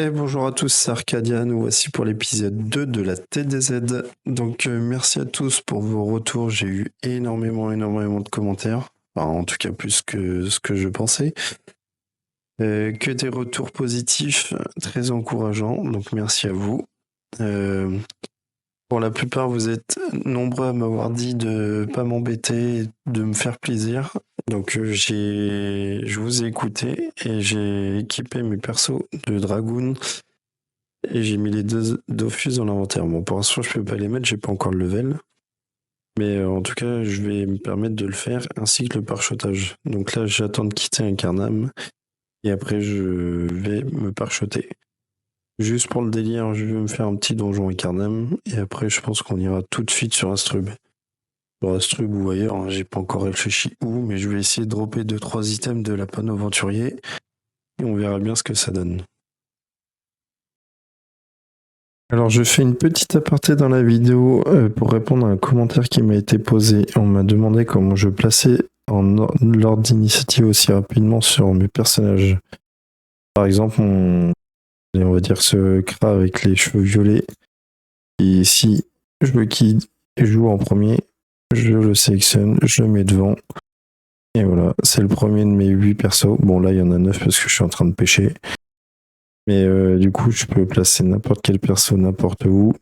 Et bonjour à tous, c'est Arcadia, nous voici pour l'épisode 2 de la TDZ. Donc merci à tous pour vos retours, j'ai eu énormément de commentaires, enfin, en tout cas plus que ce que je pensais. Que des retours positifs, très encourageants, donc merci à vous. Pour la plupart, vous êtes nombreux à m'avoir dit de pas m'embêter, de me faire plaisir. Donc je vous ai écouté et j'ai équipé mes persos de Dragoon et j'ai mis les deux Dofus dans l'inventaire. Bon, pour l'instant, je peux pas les mettre, j'ai pas encore le level. Mais en tout cas, je vais me permettre de le faire, ainsi que le parchotage. Donc là, j'attends de quitter un Carnam et après, je vais me parchoter. Juste pour le délire, je vais me faire un petit donjon Incarnam et après je pense qu'on ira tout de suite sur Astrub. Sur Astrub ou ailleurs, hein, j'ai pas encore réfléchi où, mais je vais essayer de dropper 2-3 items de la panneau aventurier et on verra bien ce que ça donne. Alors je fais une petite aparté dans la vidéo pour répondre à un commentaire qui m'a été posé. On m'a demandé comment je plaçais en l'ordre d'initiative aussi rapidement sur mes personnages. Par exemple, on va dire ce Kra avec les cheveux violets. Et si je veux qu'il joue en premier, je le sélectionne, je le mets devant. Et voilà, c'est le premier de mes 8 persos. Bon, là, il y en a 9 parce que je suis en train de pêcher. Mais du coup, je peux placer n'importe quel perso, n'importe où.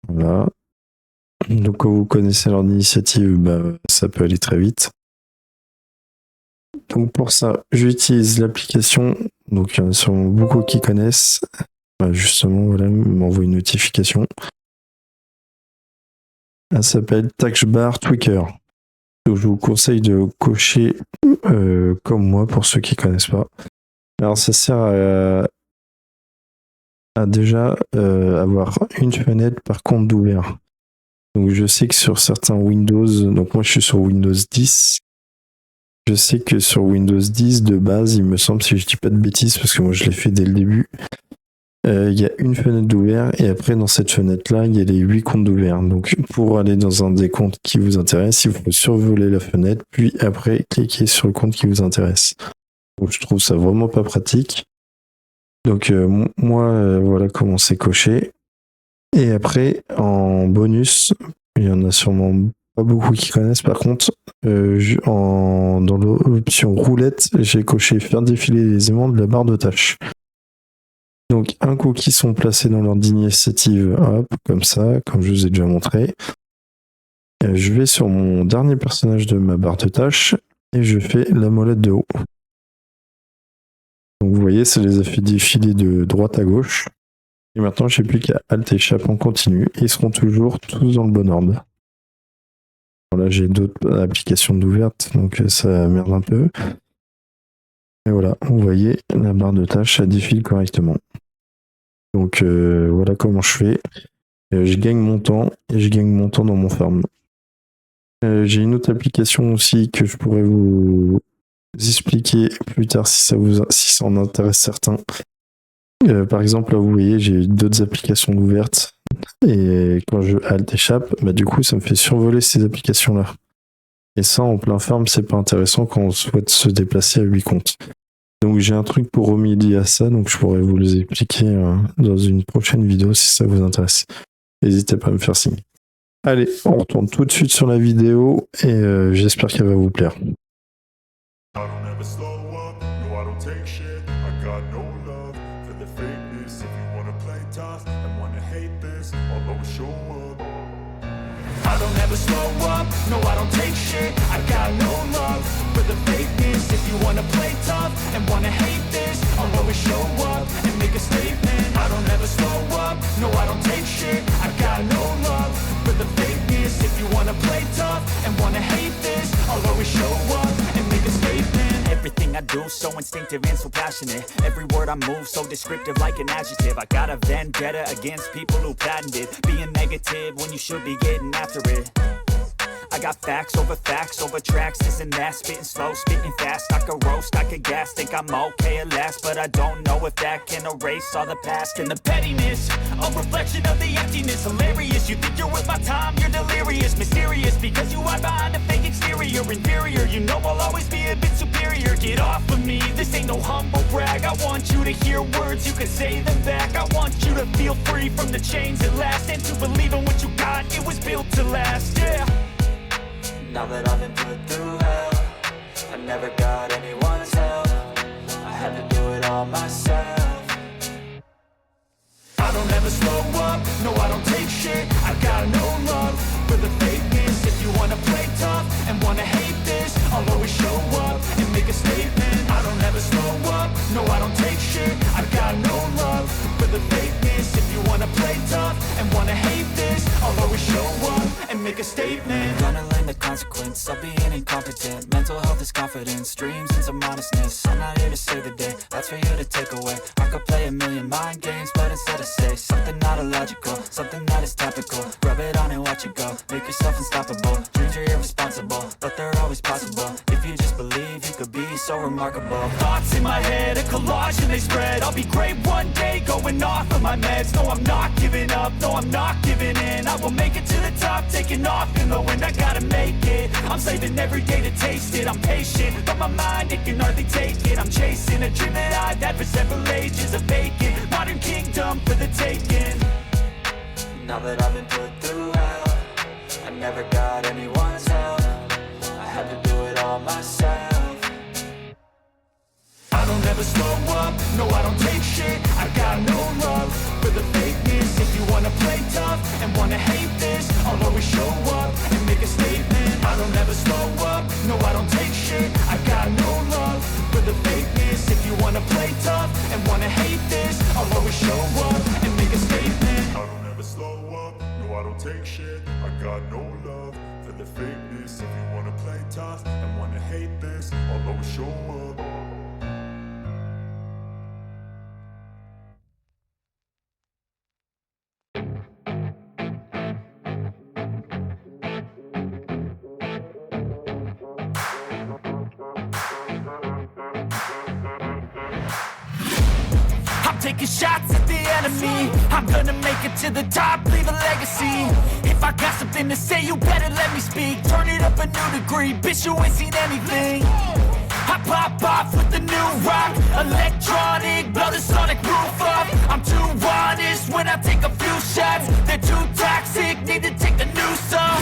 Voilà. Donc, quand vous connaissez l'ordre d'initiative, ça peut aller très vite. Donc, pour ça, j'utilise l'application. Donc, il y en a sûrement beaucoup qui connaissent. Justement, voilà, m'envoie une notification. Elle s'appelle Taskbar Tweaker. Donc, je vous conseille de cocher comme moi pour ceux qui connaissent pas. Alors ça sert à déjà avoir une fenêtre par compte d'ouvert. Donc je sais que sur certains Windows, donc moi je suis sur Windows 10. Je sais que sur Windows 10 de base, il me semble, si je dis pas de bêtises, parce que moi je l'ai fait dès le début, il y a une fenêtre d'ouvert et après dans cette fenêtre-là, il y a les 8 comptes d'ouvert. Donc pour aller dans un des comptes qui vous intéresse, il faut survoler la fenêtre, puis après cliquer sur le compte qui vous intéresse. Donc je trouve ça vraiment pas pratique. Donc moi, voilà comment c'est coché. Et après, en bonus, il y en a sûrement pas beaucoup qui connaissent. Par contre, dans l'option roulette, j'ai coché faire défiler les aimants de la barre de tâches. Donc un coup qu'ils sont placés dans l'ordre d'initiative, hop, comme ça, comme je vous ai déjà montré. Je vais sur mon dernier personnage de ma barre de tâches et je fais la molette de haut. Donc vous voyez, ça les a fait défiler de droite à gauche. Et maintenant, j'ai plus qu'à Alt et Échappe en continu. Et ils seront toujours tous dans le bon ordre. Là, j'ai d'autres applications d'ouvertes, donc ça merde un peu. Et voilà, vous voyez, la barre de tâches, ça défile correctement. Donc voilà comment je fais. Je gagne mon temps et je gagne mon temps dans mon farm. J'ai une autre application aussi que je pourrais vous expliquer plus tard si ça en intéresse certains. Par exemple, là vous voyez, j'ai d'autres applications ouvertes et quand je Alt échappe, du coup ça me fait survoler ces applications-là. Et ça en plein farm, c'est pas intéressant quand on souhaite se déplacer à 8 comptes. Donc j'ai un truc pour remédier à ça, donc je pourrais vous les expliquer dans une prochaine vidéo si ça vous intéresse. N'hésitez pas à me faire signe. Allez, on retourne tout de suite sur la vidéo et j'espère qu'elle va vous plaire. I don't ever slow up, no I don't take shit. I got no love for the fakeness. If you wanna play tough and wanna hate this, I'll always show up and make a statement. I don't ever slow up, no I don't take shit. I got no love for the fakeness. If you wanna play tough and wanna hate this, I'll always show up and make a statement. Everything I do so instinctive and so passionate. Every word I move so descriptive like an adjective. I got a vendetta against people who patented being negative when you should be getting after it. I got facts over tracks, this and that. Spitting slow, spitting fast. I could roast, I could gas. Think I'm okay at last, but I don't know if that can erase all the past. And the pettiness, a reflection of the emptiness. Hilarious, you think you're worth my time, you're delirious. Mysterious, because you hide behind a fake exterior. you're inferior. You know I'll always be a bit superior. Get off of me, this ain't no humble brag. I want you to hear words, you can say them back. I want you to feel free from the chains at last, and to believe in what you got, it was built to last, yeah. Now that I've been put through hell, I never got anyone's help. I had to do it all myself. I don't ever slow up, no I don't take shit. I got no love for the fakeness. If you wanna play tough and wanna hate this, I'll always show up and make a statement. I don't ever slow up, no I don't take shit. I got no love for the fakeness. If you wanna play tough and wanna hate this, I'll always show up and make a statement. Gonna learn the consequence of being incompetent. Mental health is confidence, dreams and some modestness. I'm not here to save the day, that's for you to take away. I could play a million mind games, but instead I say something not illogical, something that is topical. Rub it on and watch it go, make yourself unstoppable. Dreams are irresponsible, but they're always possible. If you just believe, you could be so remarkable. Thoughts in my head, a collage and they spread. I'll be great one day, going off of my meds. No, I'm not giving up, no, I'm not giving in. I will make it to the top, taking off in the wind. I gotta make it, I'm saving every day to taste it. I'm patient, but my mind, it can hardly take it. I'm chasing a dream that I've had for several ages. A vacant, modern kingdom for the taking. Now that I've been put through hell, I never got anyone's help. I had to do it all myself. I don't ever slow up, no I don't take shit. I got no love for the fakeness. If you wanna play tough and wanna hate this, I'll always show up and make a statement. I don't ever slow up, no I don't take shit. I got no love for the fakeness. If you wanna play tough and wanna hate this, I'll always show up and make a statement. I don't ever slow up, no I don't take shit. I got no love for the fakeness. If you wanna play tough and wanna hate this, I'll always show up. Taking shots at the enemy, I'm gonna make it to the top, leave a legacy. If I got something to say, you better let me speak. Turn it up a new degree, bitch, you ain't seen anything. I pop off with the new rock, electronic, blow the sonic roof up. I'm too honest when I take a few shots. They're too toxic, need to take the noose off.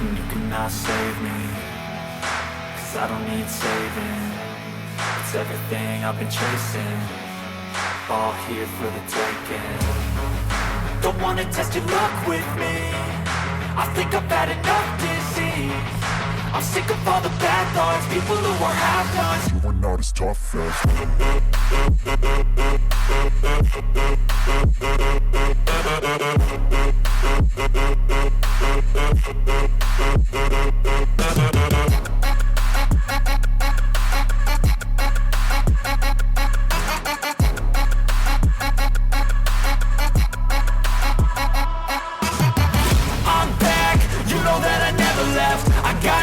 And you cannot save me, cause I don't need saving. It's everything I've been chasing, all here for the taking. Don't wanna test your luck with me, I think I've had enough disease. I'm sick of all the bad thoughts, people who are half-nots. You were not as tough as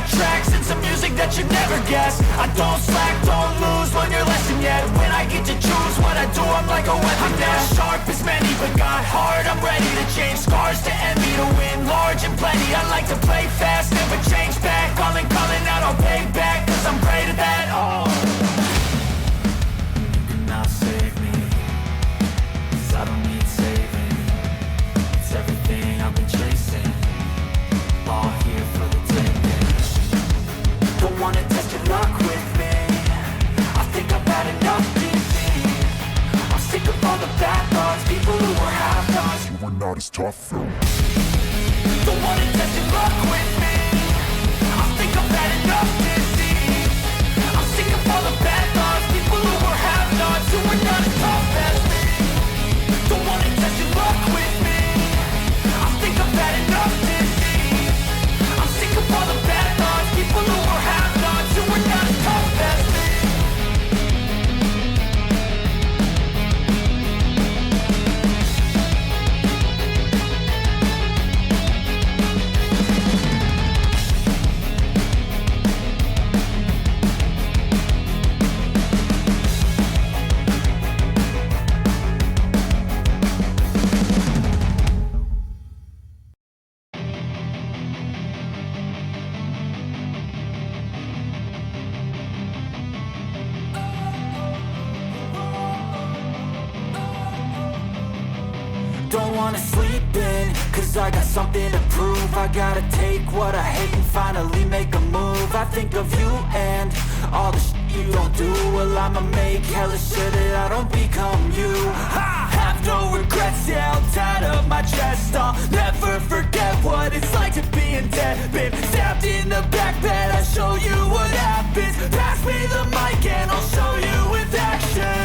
tracks and some music that you never guess. I don't slack, don't lose, learn your lesson yet. When I get to choose what I do, I'm like a weapon. I'm not sharp as many, but got hard. I'm ready to change scars to envy, to win large and plenty. I like to play fast, never change back. Calling out, I'll pay back, cause I'm great at that. Oh, you cannot save me, cause I don't need saving. It's everything I've been chasing, all here for the taking. don't wanna test your luck with me, I think I've had enough disease. I'm sick of all the bad thoughts, people who are half-nots. you were not as tough though. Don't wanna test your luck with me, I think I've had enough disease. I'm sick of all the bad thoughts, people who are half-nots, who are not as tough as me. Don't wanna test your luck with me, I think I've had enough disease. I'm sick of all the bad thoughts, people who are half-nots, who are not as tough as me. wanna sleep in, cause I got something to prove. I gotta take what I hate and finally make a move. I think of you and all the shit you don't do. Well, I'ma make hella sure that I don't become you. I have no regrets, yeah, I'll tie up my chest. I'll never forget what it's like to be in debt. Been stabbed in the back bed, I'll show you what happens. Pass me the mic and I'll show you with action.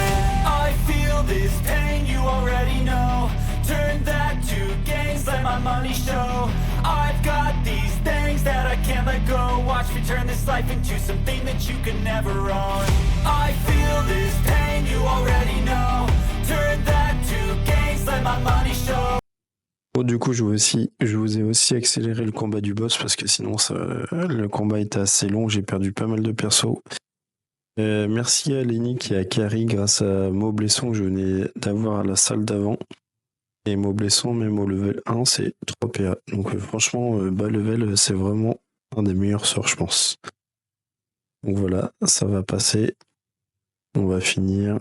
I feel this pain, you already know. Turn that to gains, let my money show. I've got these things that I can't let go. Watch me turn this life into something that you can never own. I feel this pain, you already know. Turn that to gains, let my money show. Bon, du coup, je vous ai aussi accéléré le combat du boss parce que sinon, le combat était assez long. J'ai perdu pas mal de persos. Merci à Lenny qui a carry grâce à Maublesson que je venais d'avoir à la salle d'avant. Et Maublesson, même au level 1, c'est 3 PA. Donc franchement, bas level, c'est vraiment un des meilleurs sorts, je pense. Donc voilà, ça va passer. On va finir.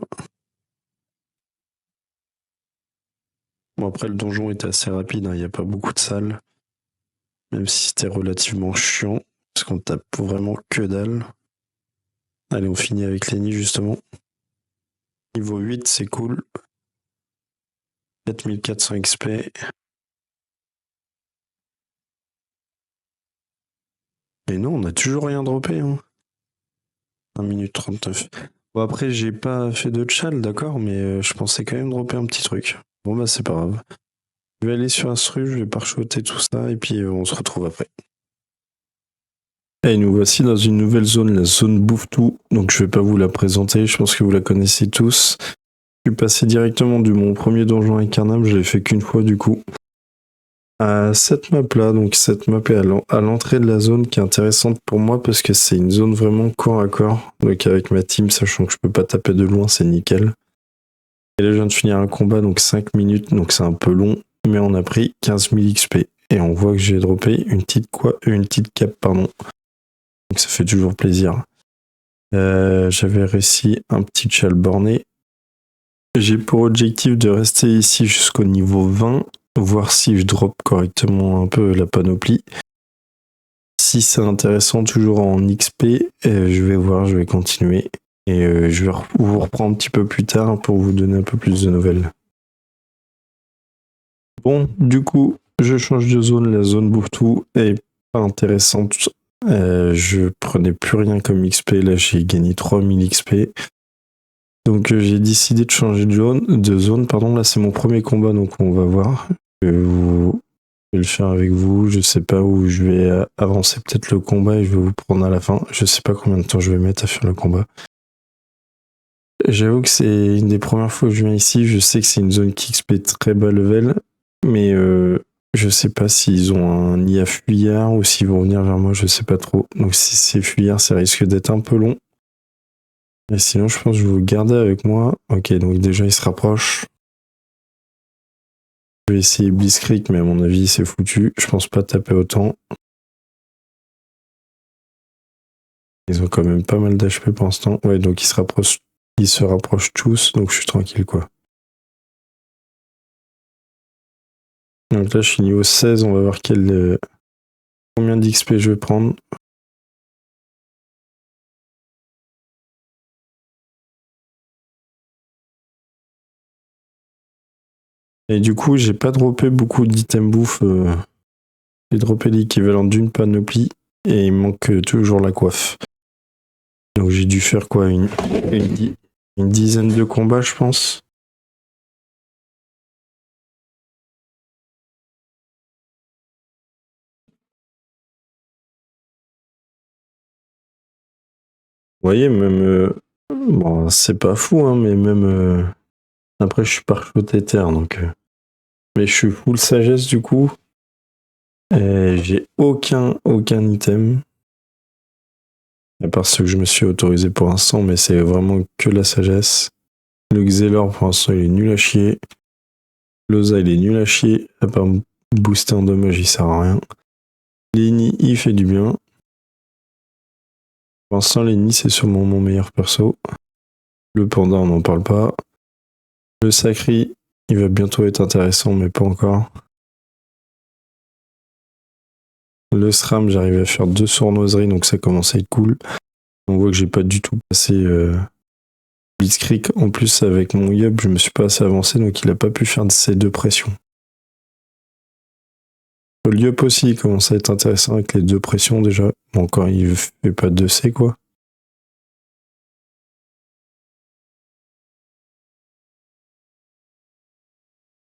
Bon, après, le donjon était assez rapide, hein. Il n'y a pas beaucoup de salles. Même si c'était relativement chiant, parce qu'on tape vraiment que dalle. Allez, on finit avec Lenny, justement. Niveau 8, c'est cool. 4400 XP. Et non, on n'a toujours rien droppé. Hein. 1 minute 39. Bon, après, j'ai pas fait de chal, d'accord, mais je pensais quand même dropper un petit truc. Bon, bah, c'est pas grave. Je vais aller sur Instru, je vais parchoter tout ça, et puis on se retrouve après. Et nous voici dans une nouvelle zone, la zone bouffe-tout. Donc, je vais pas vous la présenter, je pense que vous la connaissez tous. Je suis passé directement de mon premier donjon incarnable, je l'ai fait qu'une fois du coup. À cette map là, donc cette map est à l'entrée de la zone qui est intéressante pour moi parce que c'est une zone vraiment corps à corps. Donc avec ma team, sachant que je peux pas taper de loin, c'est nickel. Et là je viens de finir un combat, donc 5 minutes, donc c'est un peu long, mais on a pris 15 000 XP. Et on voit que j'ai droppé une petite cape, pardon. Donc ça fait toujours plaisir. J'avais réussi un petit chal borné. J'ai pour objectif de rester ici jusqu'au niveau 20, voir si je drop correctement un peu la panoplie. Si c'est intéressant toujours en XP, je vais voir, je vais continuer. Et je vais vous reprendre un petit peu plus tard pour vous donner un peu plus de nouvelles. Bon, du coup, je change de zone, la zone bouffe-tout est pas intéressante. Je prenais plus rien comme XP, là j'ai gagné 3000 XP. Donc j'ai décidé de changer de zone. Là c'est mon premier combat, donc on va voir. Je vais le faire avec vous, je sais pas où je vais avancer peut-être le combat et je vais vous prendre à la fin. Je sais pas combien de temps je vais mettre à faire le combat. J'avoue que c'est une des premières fois que je viens ici, je sais que c'est une zone qui XP très bas level, mais je sais pas s'ils ont un IA fuyard ou s'ils vont venir vers moi, je sais pas trop. Donc si c'est fuyard, ça risque d'être un peu long. Et sinon, je pense que je vais vous garder avec moi. Ok, donc déjà, il se rapproche. Je vais essayer Blitzkrieg, mais à mon avis, c'est foutu. Je pense pas taper autant. Ils ont quand même pas mal d'HP pour l'instant. Ouais, donc ils se rapprochent tous, donc je suis tranquille, quoi. Donc là, je suis niveau 16, on va voir combien d'XP je vais prendre. Et du coup, j'ai pas droppé beaucoup d'items bouffe. J'ai droppé l'équivalent d'une panoplie et il manque toujours la coiffe. Donc j'ai dû faire quoi, une dizaine de combats, je pense. Vous voyez, même... bon, c'est pas fou, hein, mais même... après, je suis parfait terre, donc... mais je suis full sagesse, du coup. Et j'ai aucun item. À part ceux que je me suis autorisé pour l'instant, mais c'est vraiment que la sagesse. Le Xelor, pour l'instant, il est nul à chier. L'Oza, il est nul à chier. À part booster en dommage, il sert à rien. Lenny, il fait du bien. Pour l'instant, Lenny, c'est sûrement mon meilleur perso. Le panda, on n'en parle pas. Le Sacri, Il va bientôt être intéressant, mais pas encore. Le SRAM, j'arrive à faire 2 sournoiseries, donc ça commence à être cool. On voit que j'ai pas du tout passé Blitzkrieg. En plus, avec mon Yub, je me suis pas assez avancé, donc il a pas pu faire ces 2 pressions. Le Yub aussi, il commence à être intéressant avec les 2 pressions déjà. Bon, quand il fait pas de C, quoi.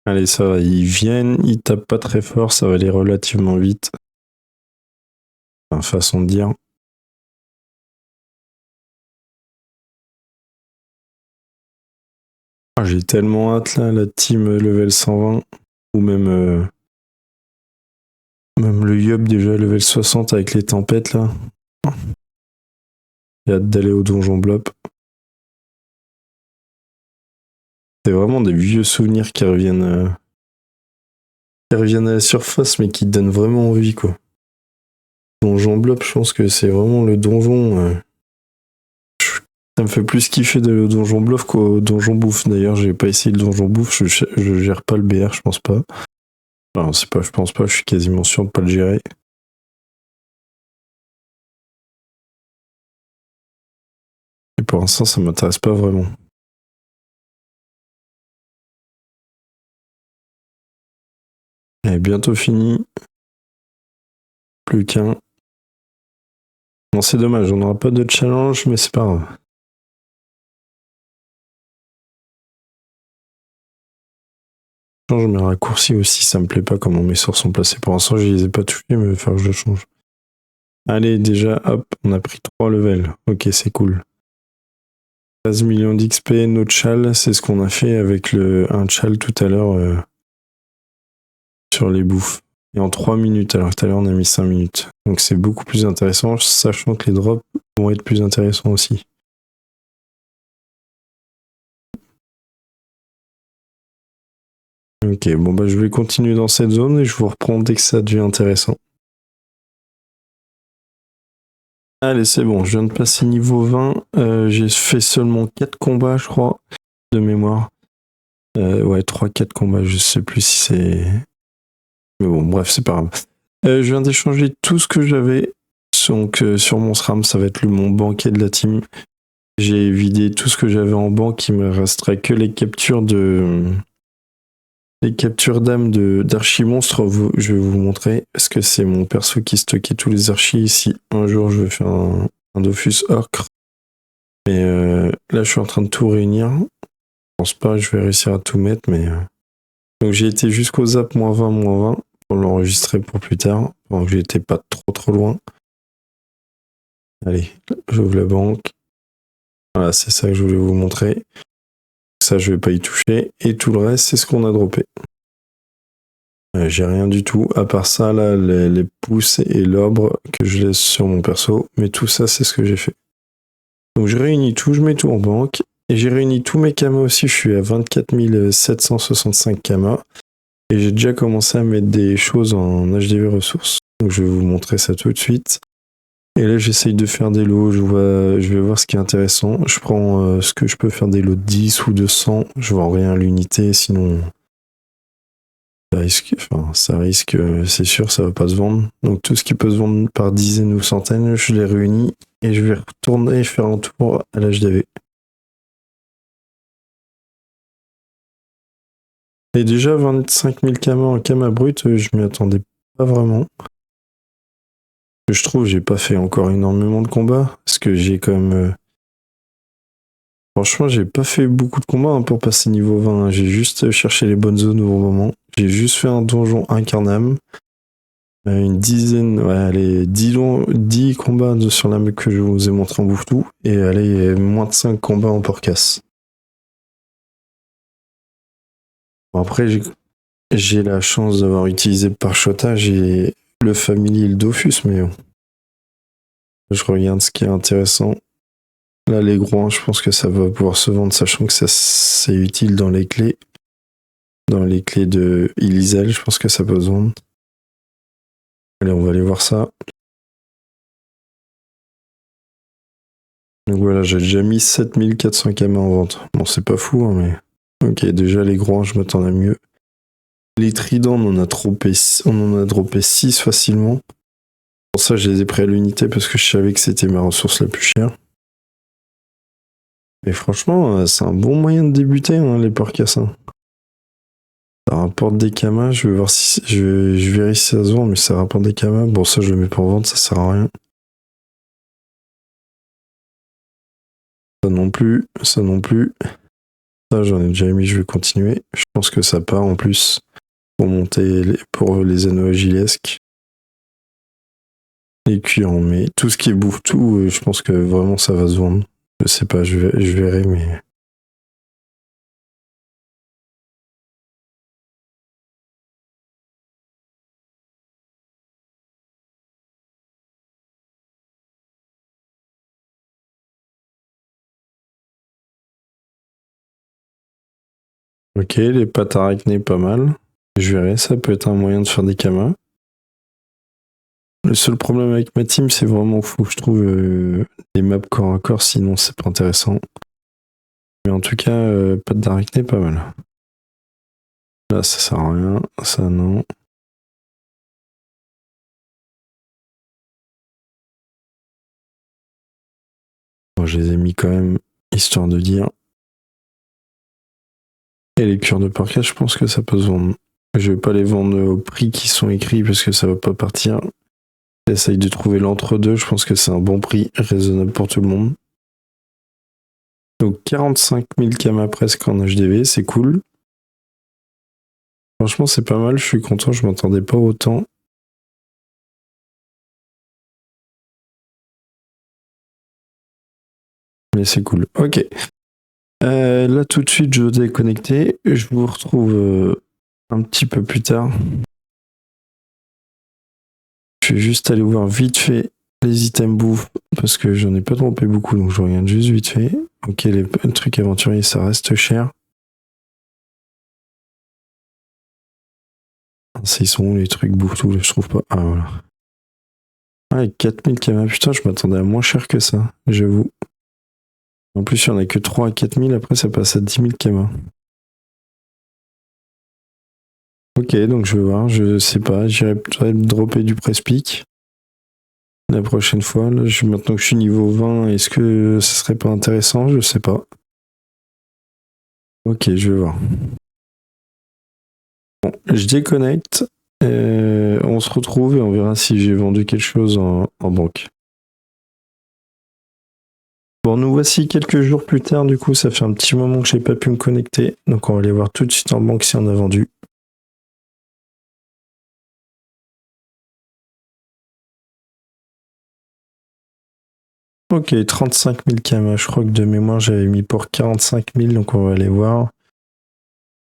Allez, ça va, ils viennent, ils tapent pas très fort, ça va aller relativement vite. Enfin, façon de dire. Ah, j'ai tellement hâte là, la team level 120, ou même le Yub déjà level 60 avec les tempêtes là. J'ai hâte d'aller au donjon Blop. C'est vraiment des vieux souvenirs qui reviennent à la surface, mais qui donnent vraiment envie, quoi. Donjon Blop, je pense que c'est vraiment le donjon. Ça me fait plus kiffer d'aller au donjon Bluff qu'au donjon bouffe. D'ailleurs, j'ai pas essayé le donjon bouffe, je gère pas le BR, je pense pas. Enfin, c'est pas, je pense pas, je suis quasiment sûr de pas le gérer. Et pour l'instant, ça m'intéresse pas vraiment. Elle est bientôt fini. Plus qu'un. Bon, c'est dommage, on n'aura pas de challenge, mais c'est pas grave. Je change mes raccourcis aussi, ça me plaît pas comment mes sorts sont placés. Pour l'instant, je les ai pas touchés, mais il va falloir que je le change. Allez, déjà, hop, on a pris 3 levels. Ok, c'est cool. 13 millions d'XP, notre chal, c'est ce qu'on a fait avec un chal tout à l'heure sur les bouffes. Et en 3 minutes, alors que tout à l'heure on a mis 5 minutes. Donc c'est beaucoup plus intéressant, sachant que les drops vont être plus intéressants aussi. Ok, bon bah je vais continuer dans cette zone et je vous reprends dès que ça devient intéressant. Allez, c'est bon, je viens de passer niveau 20. J'ai fait seulement 4 combats, je crois, de mémoire. Ouais, 3-4 combats, je sais plus si c'est... Mais bon, bref, c'est pas grave. Je viens d'échanger tout ce que j'avais. Donc sur mon SRAM, ça va être mon banquet de la team. J'ai vidé tout ce que j'avais en banque. Il me resterait que les captures d'âmes d'archimonstres. Je vais vous montrer. Parce que c'est mon perso qui stockait tous les archis. Si un jour je veux faire un Dofus Orc. Mais là, je suis en train de tout réunir. Je pense pas que je vais réussir à tout mettre. Mais donc j'ai été jusqu'au zap -20 pour l'enregistrer pour plus tard. Donc j'étais pas trop loin. Allez, j'ouvre la banque. Voilà, c'est ça que je voulais vous montrer. Ça, je vais pas y toucher. Et tout le reste, c'est ce qu'on a droppé. J'ai rien du tout. À part ça, là, les pouces et l'orbre que je laisse sur mon perso. Mais tout ça, c'est ce que j'ai fait. Donc je réunis tout, je mets tout en banque. Et j'ai réuni tous mes kamas aussi. Je suis à 24 765 kamas. Et j'ai déjà commencé à mettre des choses en HDV ressources. Donc je vais vous montrer ça tout de suite. Et là, j'essaye de faire des lots. Je vais voir ce qui est intéressant. Je prends ce que je peux faire des lots de 10 ou de 100. Je vends rien à l'unité, sinon ça risque, c'est sûr, ça va pas se vendre. Donc tout ce qui peut se vendre par dizaines ou centaines, je les réunis et je vais retourner faire un tour à l'HDV. Et déjà 25 000 kamas en kama brut, je m'y attendais pas vraiment. Je trouve j'ai pas fait encore énormément de combats parce que j'ai quand même franchement j'ai pas fait beaucoup de combats pour passer niveau 20. J'ai juste cherché les bonnes zones au bon moment. J'ai juste fait un donjon incarnam, une dizaine, ouais, allez, 10 combats sur la map que je vous ai montré en bouffe-tout et allez, moins de 5 combats en porcasse. Bon, après j'ai la chance d'avoir utilisé par chotage et le family et le Dofus, mais bon. Je regarde ce qui est intéressant. Là, les groins, je pense que ça va pouvoir se vendre, sachant que ça c'est utile dans les clés. Dans les clés de Ilizel, je pense que ça peut se vendre. Allez, on va aller voir ça. Donc voilà, j'ai déjà mis 7400 kamas en vente. Bon, c'est pas fou, hein, mais Ok, déjà les gros, je m'attendais à mieux. Les tridents, on en a droppé 6 facilement. Pour ça, je les ai pris à l'unité parce que je savais que c'était ma ressource la plus chère. Mais franchement, c'est un bon moyen de débuter, hein, les porcs cassins. Ça rapporte des kamas, je vais voir si. Je vérifie si ça se vend, mais ça rapporte des kamas. Bon, ça, je le mets pas en vente, ça sert à rien. Ça non plus, ça non plus. Ça, j'en ai déjà mis, je vais continuer. Je pense que ça part en plus pour monter pour les anneaux agilesques. Les cuirs, mais tout ce qui est bouffe tout, je pense que vraiment ça va se vendre. Je sais pas, je verrai, mais. Ok, les pâtes arachnées, pas mal. Je verrai, ça peut être un moyen de faire des kamas. Le seul problème avec ma team, c'est vraiment fou. Je trouve des maps corps à corps, sinon c'est pas intéressant. Mais en tout cas, pâtes d'arachnées, pas mal. Là, ça sert à rien. Ça, non. Bon, je les ai mis quand même, histoire de dire. Et les cures de parquet, je pense que ça peut se vendre. Je vais pas les vendre au prix qui sont écrits parce que ça va pas partir. J'essaye de trouver l'entre-deux, je pense que c'est un bon prix, raisonnable pour tout le monde. Donc 45 000 kamas presque en HDV, c'est cool. Franchement, c'est pas mal, je suis content, je m'attendais pas autant. Mais c'est cool. Ok. Là, tout de suite, je vais déconnecter. Je vous retrouve un petit peu plus tard. Je vais juste aller voir vite fait les items bouffe parce que j'en ai pas trompé beaucoup, donc je regarde juste vite fait. Ok, les trucs aventuriers, ça reste cher. Ils sont où les trucs bouffe tout, je trouve pas. Ah voilà. Ah, 4000 kamas, putain, je m'attendais à moins cher que ça, j'avoue. En plus, il n'y en a que 3 à 4000, après ça passe à 10 000 kamas. Ok, donc je vais voir, je sais pas, j'irai peut-être dropper du press-pick la prochaine fois. Là, maintenant que je suis niveau 20, est-ce que ce serait pas intéressant? Je sais pas. Ok, je vais voir. Bon, je déconnecte, on se retrouve et on verra si j'ai vendu quelque chose en banque. Bon, nous voici quelques jours plus tard, du coup, ça fait un petit moment que j'ai pas pu me connecter, donc on va aller voir tout de suite en banque si on a vendu. Ok, 35 000 kamas, je crois que de mémoire j'avais mis pour 45 000, donc on va aller voir.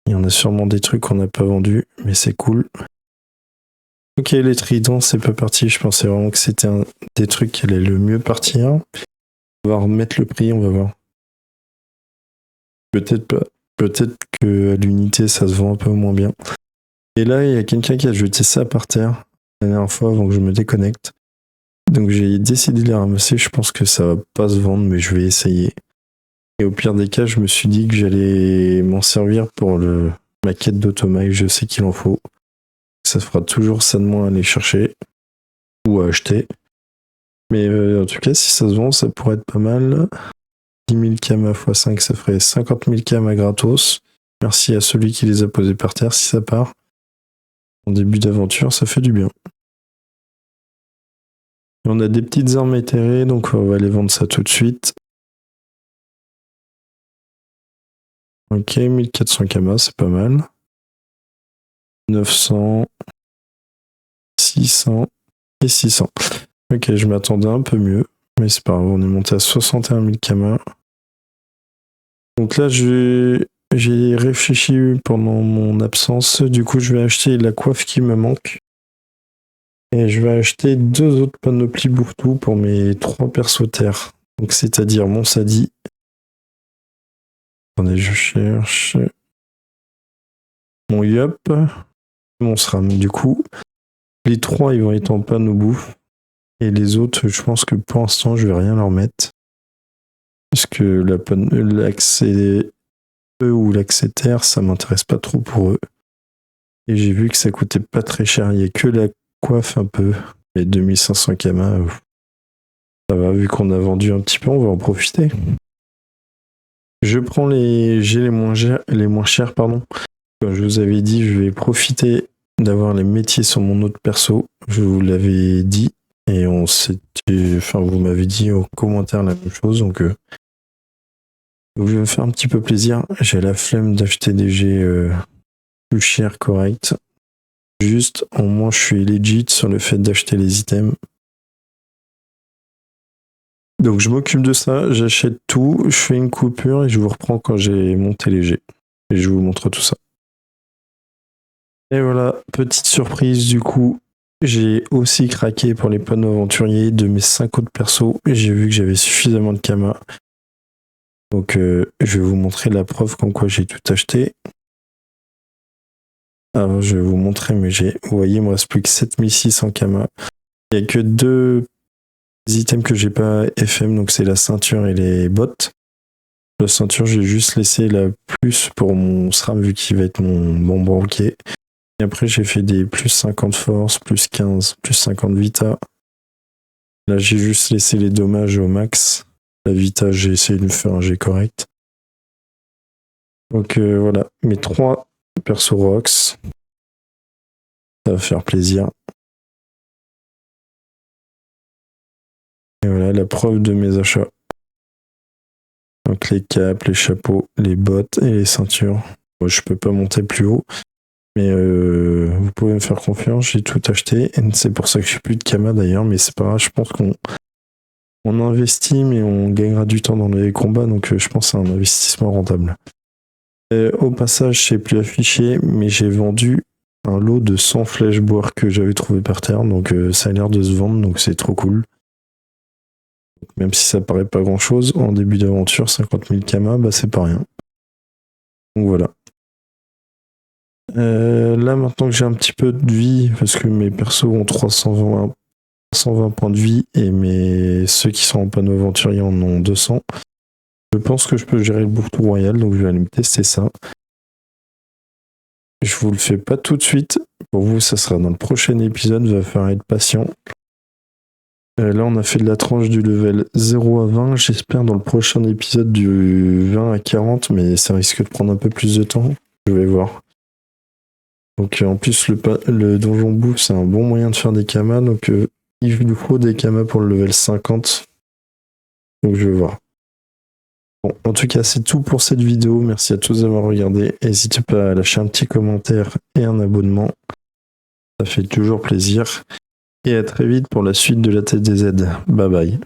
Il y en a sûrement des trucs qu'on n'a pas vendus, mais c'est cool. Ok, les tridents, c'est pas parti, je pensais vraiment que c'était un des trucs qui allait le mieux partir. On va remettre le prix, on va voir. Peut-être pas. Peut-être que à l'unité ça se vend un peu moins bien. Et là, il y a quelqu'un qui a jeté ça par terre la dernière fois avant que je me déconnecte. Donc j'ai décidé de les ramasser. Je pense que ça va pas se vendre, mais je vais essayer. Et au pire des cas, je me suis dit que j'allais m'en servir pour ma quête d'automail. Je sais qu'il en faut. Ça fera toujours ça de moins à aller chercher ou à acheter. Mais en tout cas, si ça se vend, ça pourrait être pas mal. 10 000 kamas x 5, ça ferait 50 000 kamas gratos. Merci à celui qui les a posés par terre si ça part. En début d'aventure, ça fait du bien. Et on a des petites armes éthérées, donc on va aller vendre ça tout de suite. Ok, 1400 kamas, c'est pas mal. 900, 600 et 600. Ok, je m'attendais un peu mieux, mais c'est pas grave, on est monté à 61 000 kamas. Donc là, j'ai réfléchi pendant mon absence, du coup je vais acheter la coiffe qui me manque. Et je vais acheter 2 autres panoplies bouffe-tout pour mes 3 persos terre. Donc c'est-à-dire mon Sadi. Attendez, je cherche. Mon Yup. Mon SRAM. Du coup, les 3 ils vont être en panneau bouffe. Et les autres, je pense que pour l'instant, je vais rien leur mettre. Parce que l'accès eux ou l'accès terre, ça m'intéresse pas trop pour eux. Et j'ai vu que ça coûtait pas très cher. Il y a que la coiffe un peu. Les 2500 Kama, ça va, vu qu'on a vendu un petit peu, on va en profiter. Je prends les moins chers, pardon. Comme je vous avais dit, je vais profiter d'avoir les métiers sur mon autre perso. Je vous l'avais dit. Et vous m'avez dit en commentaire la même chose. Donc je vais me faire un petit peu plaisir. J'ai la flemme d'acheter des jets plus chers, corrects. Juste, au moins, je suis legit sur le fait d'acheter les items. Donc, je m'occupe de ça, j'achète tout, je fais une coupure et je vous reprends quand j'ai monté les jets. Et je vous montre tout ça. Et voilà, petite surprise du coup. J'ai aussi craqué pour les panneaux aventuriers de mes 5 autres persos. Et j'ai vu que j'avais suffisamment de Kama. Donc, je vais vous montrer la preuve comme quoi j'ai tout acheté. Alors, je vais vous montrer, mais vous voyez, il me reste plus que 7600 Kama. Il n'y a que 2 items que j'ai pas FM, donc c'est la ceinture et les bottes. La ceinture, j'ai juste laissé la plus pour mon SRAM, vu qu'il va être mon banquier. Et après, j'ai fait des plus 50 force, plus 15, plus 50 vita. Là, j'ai juste laissé les dommages au max. La vita, j'ai essayé de me faire un jet correct. Donc voilà, mes 3 perso Rox. Ça va faire plaisir. Et voilà la preuve de mes achats. Donc les capes, les chapeaux, les bottes et les ceintures. Bon, je peux pas monter plus haut. Mais vous pouvez me faire confiance, j'ai tout acheté. Et c'est pour ça que j'ai plus de Kama d'ailleurs. Mais c'est pas grave, je pense qu'on investit, mais on gagnera du temps dans les combats. Donc je pense que c'est un investissement rentable. Au passage, je sais plus affiché, mais j'ai vendu un lot de 100 flèches boire que j'avais trouvé par terre, donc ça a l'air de se vendre, donc c'est trop cool. Même si ça paraît pas grand chose, en début d'aventure, 50 000 Kama, bah c'est pas rien. Donc voilà. Là maintenant que j'ai un petit peu de vie, parce que mes persos ont 320 points de vie, et ceux qui sont en panneau aventurier en ont 200, je pense que je peux gérer le bouctou royal, donc je vais aller me tester ça. Je vous le fais pas tout de suite. Pour vous, ça sera dans le prochain épisode. Il va falloir être patient. Là, on a fait de la tranche du level 0 à 20. J'espère dans le prochain épisode du 20 à 40, mais ça risque de prendre un peu plus de temps. Je vais voir. Donc en plus, le donjon bouffe, c'est un bon moyen de faire des Kama. Donc il nous faut des Kama pour le level 50. Donc je vais voir. Bon, en tout cas, c'est tout pour cette vidéo. Merci à tous d'avoir regardé. N'hésitez pas à lâcher un petit commentaire et un abonnement. Ça fait toujours plaisir. Et à très vite pour la suite de la TDZ. Bye bye.